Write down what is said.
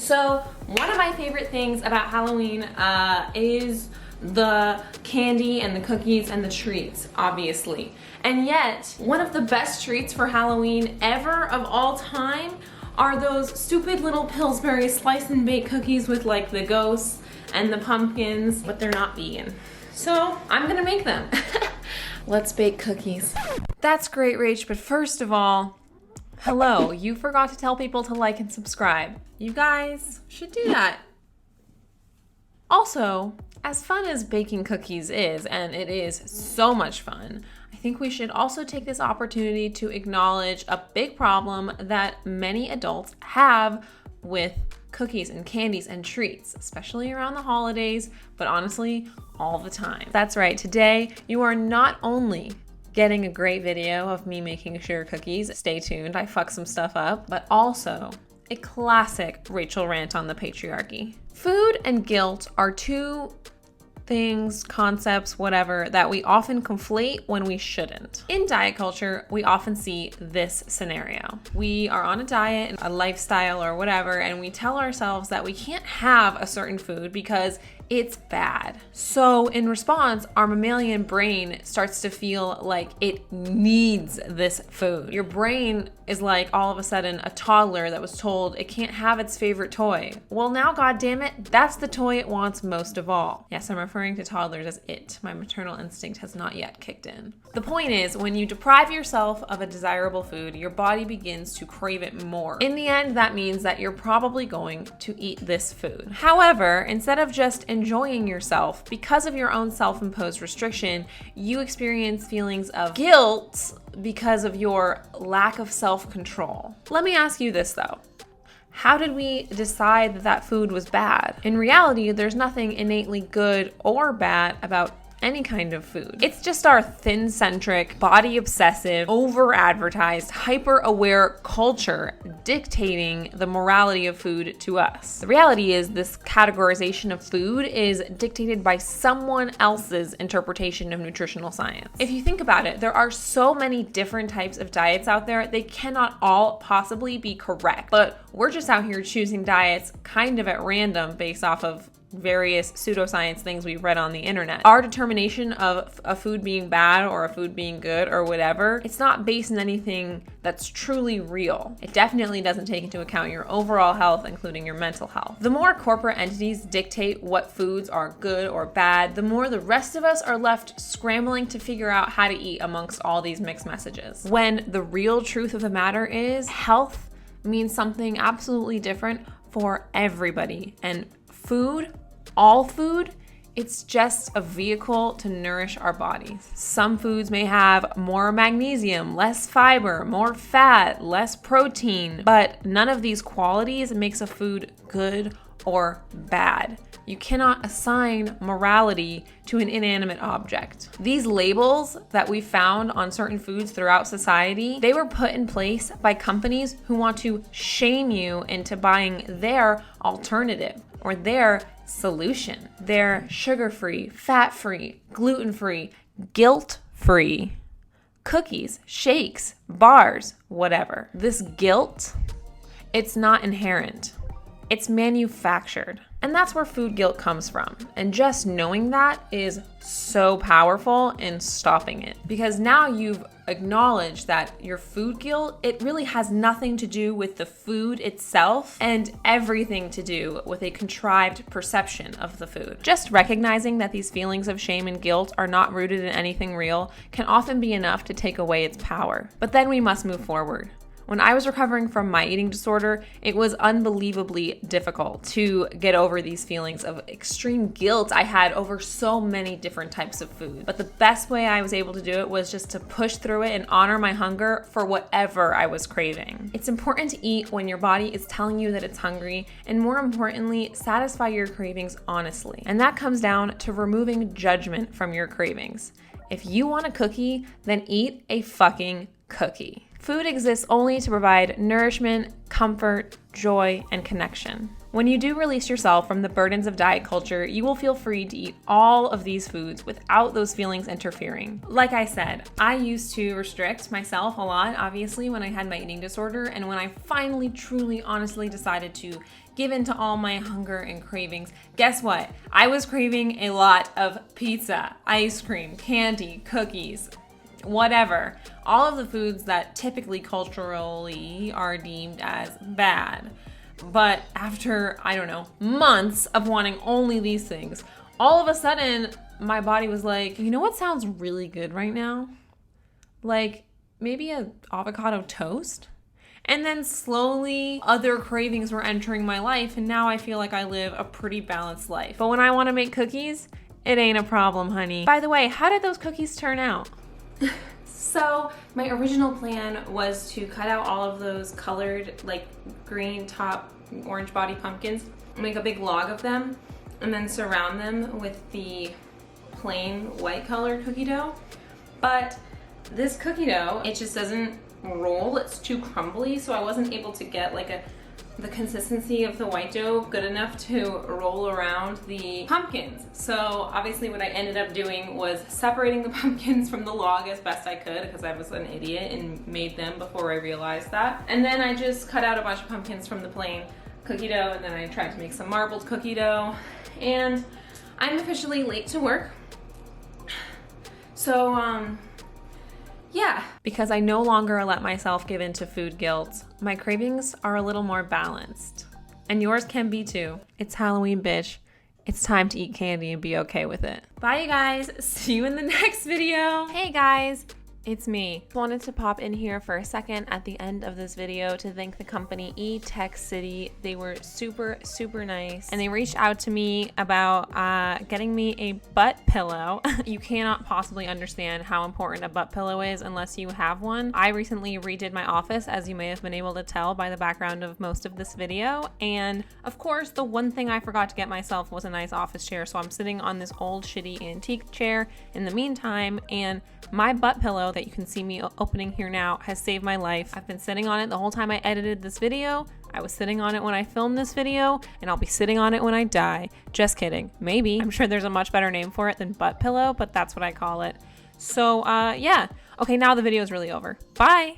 So one of my favorite things about Halloween is the candy and the cookies and the treats, obviously. And yet, one of the best treats for Halloween ever of all time are those stupid little Pillsbury slice and bake cookies with like the ghosts and the pumpkins, but they're not vegan. So I'm gonna make them. Let's bake cookies. That's great, Rach, but first of all, hello, you forgot to tell people to like and subscribe. You guys should do that. Also, as fun as baking cookies is, and it is so much fun, I think we should also take this opportunity to acknowledge a big problem that many adults have with cookies and candies and treats, especially around the holidays, but honestly, all the time. That's right, today you are not only getting a great video of me making sugar cookies, stay tuned, I fuck some stuff up, but also a classic Rachel rant on the patriarchy. Food and guilt are two things, concepts, whatever, that we often conflate when we shouldn't. In diet culture, we often see this scenario. We are on a diet, a lifestyle or whatever, and we tell ourselves that we can't have a certain food because it's bad. So in response, our mammalian brain starts to feel like it needs this food. Your brain is like all of a sudden a toddler that was told it can't have its favorite toy. Well, now, goddammit, that's the toy it wants most of all. Yes, I'm referring to toddlers as it. My maternal instinct has not yet kicked in. The point is, when you deprive yourself of a desirable food, your body begins to crave it more. In the end, that means that you're probably going to eat this food. However, instead of just enjoying yourself, because of your own self-imposed restriction, you experience feelings of guilt because of your lack of self-control. Let me ask you this though. How did we decide that that food was bad? In reality, there's nothing innately good or bad about any kind of food. It's just our thin-centric, body-obsessive, over-advertised, hyper-aware culture dictating the morality of food to us. The reality is this categorization of food is dictated by someone else's interpretation of nutritional science. If you think about it, there are so many different types of diets out there, they cannot all possibly be correct. But we're just out here choosing diets kind of at random based off of various pseudoscience things we've read on the internet. Our determination of a food being bad or a food being good or whatever, it's not based on anything that's truly real. It definitely doesn't take into account your overall health, including your mental health. The more corporate entities dictate what foods are good or bad, the more the rest of us are left scrambling to figure out how to eat amongst all these mixed messages. When the real truth of the matter is, health means something absolutely different for everybody. And food, all food, it's just a vehicle to nourish our bodies. Some foods may have more magnesium, less fiber, more fat, less protein, but none of these qualities makes a food good or bad. You cannot assign morality to an inanimate object. These labels that we found on certain foods throughout society, they were put in place by companies who want to shame you into buying their alternative or their solution. Their sugar-free, fat-free, gluten-free, guilt-free cookies, shakes, bars, whatever. This guilt, it's not inherent. It's manufactured. And that's where food guilt comes from. And just knowing that is so powerful in stopping it. Because now you've acknowledged that your food guilt, it really has nothing to do with the food itself and everything to do with a contrived perception of the food. Just recognizing that these feelings of shame and guilt are not rooted in anything real can often be enough to take away its power. But then we must move forward. When I was recovering from my eating disorder, it was unbelievably difficult to get over these feelings of extreme guilt I had over so many different types of food. But the best way I was able to do it was just to push through it and honor my hunger for whatever I was craving. It's important to eat when your body is telling you that it's hungry, and more importantly, satisfy your cravings honestly. And that comes down to removing judgment from your cravings. If you want a cookie, then eat a fucking cookie. Food exists only to provide nourishment, comfort, joy, and connection. When you do release yourself from the burdens of diet culture, you will feel free to eat all of these foods without those feelings interfering. Like I said, I used to restrict myself a lot, obviously, when I had my eating disorder, and when I finally, truly, honestly decided to give in to all my hunger and cravings, guess what? I was craving a lot of pizza, ice cream, candy, cookies, whatever. All of the foods that typically culturally are deemed as bad. But after, I don't know, months of wanting only these things, all of a sudden, my body was like, you know what sounds really good right now? Like maybe an avocado toast? And then slowly other cravings were entering my life, and now I feel like I live a pretty balanced life. But when I want to make cookies, it ain't a problem, honey. By the way, how did those cookies turn out? So my original plan was to cut out all of those colored, like green top, orange body pumpkins, make a big log of them, and then surround them with the plain white colored cookie dough. But this cookie dough, it just doesn't roll, it's too crumbly, so I wasn't able to get like the consistency of the white dough good enough to roll around the pumpkins. So obviously what I ended up doing was separating the pumpkins from the log as best I could, because I was an idiot and made them before I realized that. And then I just cut out a bunch of pumpkins from the plain cookie dough, and then I tried to make some marbled cookie dough. And I'm officially late to work. So, yeah. Because I no longer let myself give in to food guilt, my cravings are a little more balanced. And yours can be too. It's Halloween, bitch. It's time to eat candy and be okay with it. Bye, you guys. See you in the next video. Hey, guys. It's me. Wanted to pop in here for a second at the end of this video to thank the company eTech City. They were super, super nice. And they reached out to me about getting me a butt pillow. You cannot possibly understand how important a butt pillow is unless you have one. I recently redid my office, as you may have been able to tell by the background of most of this video. And of course, the one thing I forgot to get myself was a nice office chair. So I'm sitting on this old shitty antique chair in the meantime, and my butt pillow that you can see me opening here now has saved my life. I've been sitting on it the whole time I edited this video. I was sitting on it when I filmed this video, and I'll be sitting on it when I die. Just kidding. Maybe. I'm sure there's a much better name for it than butt pillow, but that's what I call it. So, yeah. Okay, now the video is really over. Bye!